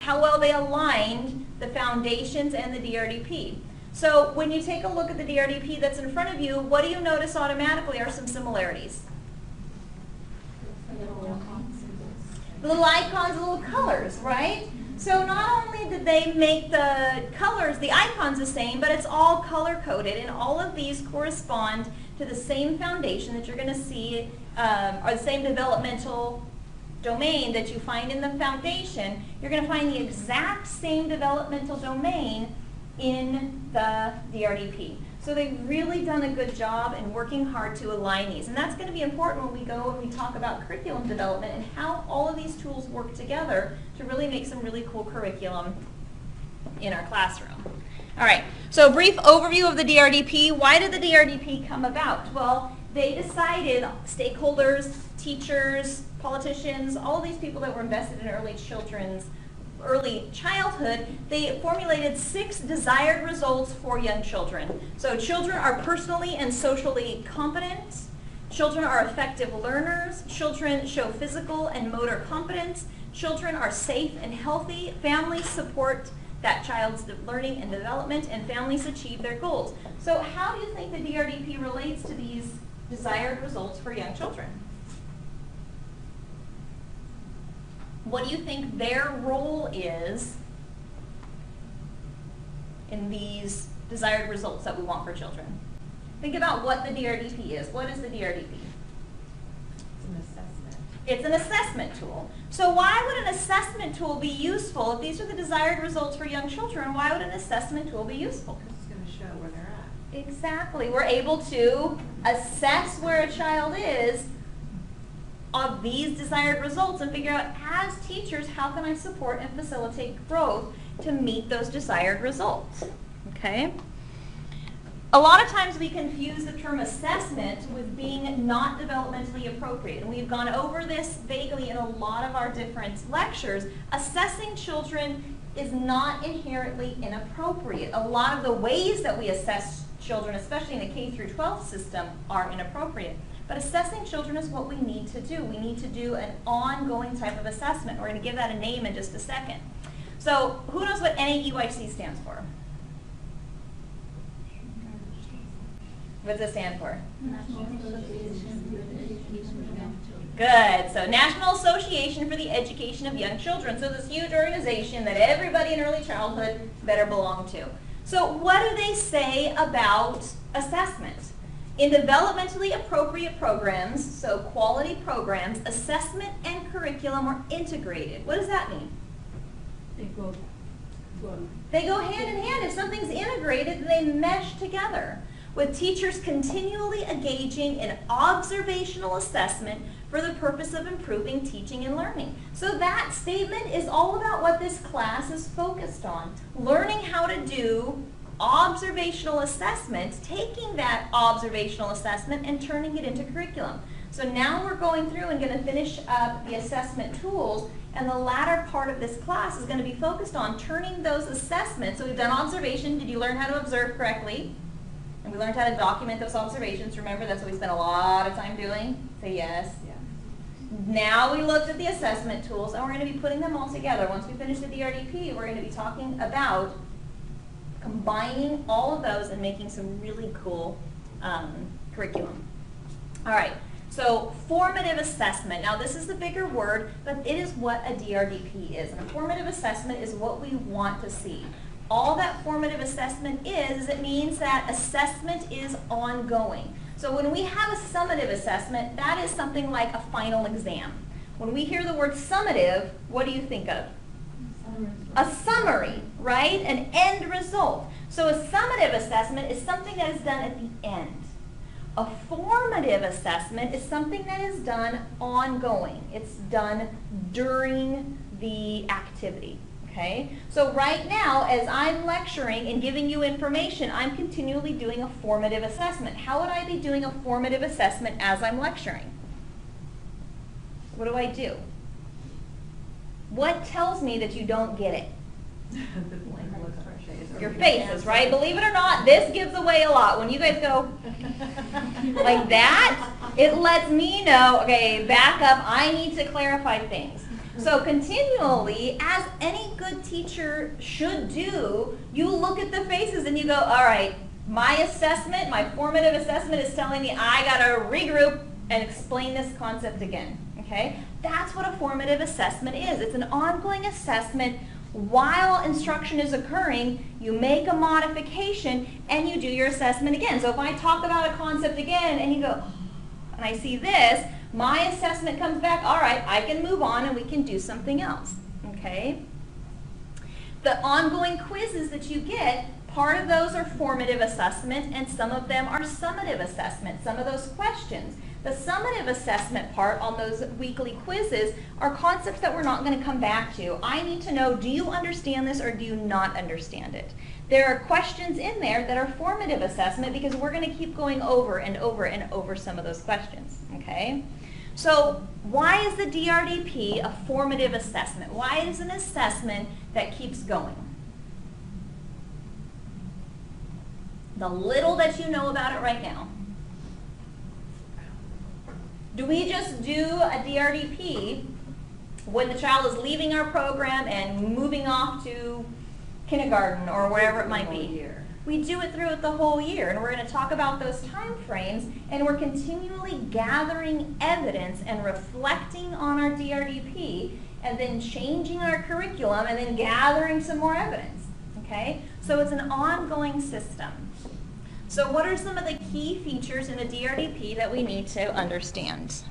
how well they aligned the foundations and the DRDP. So when you take a look at the DRDP that's in front of you, what do you notice automatically are some similarities? The little icons, little colors, right? So not only did they make the colors, the icons the same, but it's all color-coded, and all of these correspond to the same foundation that you're going to see, or the same developmental domain that you find in the foundation. You're going to find the exact same developmental domain in the DRDP. So they've really done a good job in working hard to align these. And that's going to be important when we go and we talk about curriculum development and how all of these tools work together to really make some really cool curriculum in our classroom. All right, so a brief overview of the DRDP. Why did the DRDP come about? Well, they decided, stakeholders, teachers, politicians, all of these people that were invested in early childhood, they formulated 6 desired results for young children. So children are personally and socially competent, children are effective learners, children show physical and motor competence, children are safe and healthy, families support that child's learning and development, and families achieve their goals. So how do you think the DRDP relates to these desired results for young children? What do you think their role is in these desired results that we want for children? Think about what the DRDP is. What is the DRDP? It's an assessment. It's an assessment tool. So why would an assessment tool be useful? If these are the desired results for young children, why would an assessment tool be useful? Because it's going to show where they're at. Exactly. We're able to assess where a child is of these desired results and figure out, as teachers, how can I support and facilitate growth to meet those desired results? Okay? A lot of times we confuse the term assessment with being not developmentally appropriate, and we've gone over this vaguely in a lot of our different lectures. Assessing children is not inherently inappropriate. A lot of the ways that we assess children, especially in the K through 12 system, are inappropriate. But assessing children is what we need to do. We need to do an ongoing type of assessment. We're going to give that a name in just a second. So who knows what NAEYC stands for? What does it stand for? Good. So National Association for the Education of Young Children. So this huge organization that everybody in early childhood better belong to. So what do they say about assessment? In developmentally appropriate programs, so quality programs, assessment and curriculum are integrated. What does that mean? They go hand in hand. If something's integrated, they mesh together, with teachers continually engaging in observational assessment for the purpose of improving teaching and learning. So that statement is all about what this class is focused on, learning how to do observational assessment, taking that observational assessment and turning it into curriculum. So now we're going through and going to finish up the assessment tools, and the latter part of this class is going to be focused on turning those assessments. So we've done observation. Did you learn how to observe correctly? And we learned how to document those observations. Remember, that's what we spent a lot of time doing? Say yes. Yeah. Now we looked at the assessment tools, and we're going to be putting them all together. Once we finish the DRDP, we're going to be talking about combining all of those and making some really cool curriculum. All right, so formative assessment. Now this is the bigger word, but it is what a DRDP is. And a formative assessment is what we want to see. All that formative assessment is, it means that assessment is ongoing. So when we have a summative assessment, that is something like a final exam. When we hear the word summative, what do you think of? A summary, right? An end result. So a summative assessment is something that is done at the end. A formative assessment is something that is done ongoing. It's done during the activity, okay? So right now, as I'm lecturing and giving you information, I'm continually doing a formative assessment. How would I be doing a formative assessment as I'm lecturing? What do I do? What tells me that you don't get it? Your faces, right? Believe it or not, this gives away a lot. When you guys go like that, it lets me know, okay, back up, I need to clarify things. So continually, as any good teacher should do, you look at the faces and you go, all right, my assessment, my formative assessment is telling me I gotta regroup and explain this concept again, okay? That's what a formative assessment is. It's an ongoing assessment while instruction is occurring. You make a modification and you do your assessment again. So if I talk about a concept again and you go, and I see this, my assessment comes back, all right, I can move on and we can do something else, okay? The ongoing quizzes that you get, part of those are formative assessment and some of them are summative assessment, some of those questions. The summative assessment part on those weekly quizzes are concepts that we're not going to come back to. I need to know, do you understand this or do you not understand it? There are questions in there that are formative assessment because we're going to keep going over and over and over some of those questions, okay? So why is the DRDP a formative assessment? Why is it an assessment that keeps going? The little that you know about it right now. Do we just do a DRDP when the child is leaving our program and moving off to kindergarten or wherever it might be? We do it throughout the whole year, and we're going to talk about those time frames, and we're continually gathering evidence and reflecting on our DRDP, and then changing our curriculum, and then gathering some more evidence, okay? So it's an ongoing system. So what are some of the key features in the DRDP that we need to understand?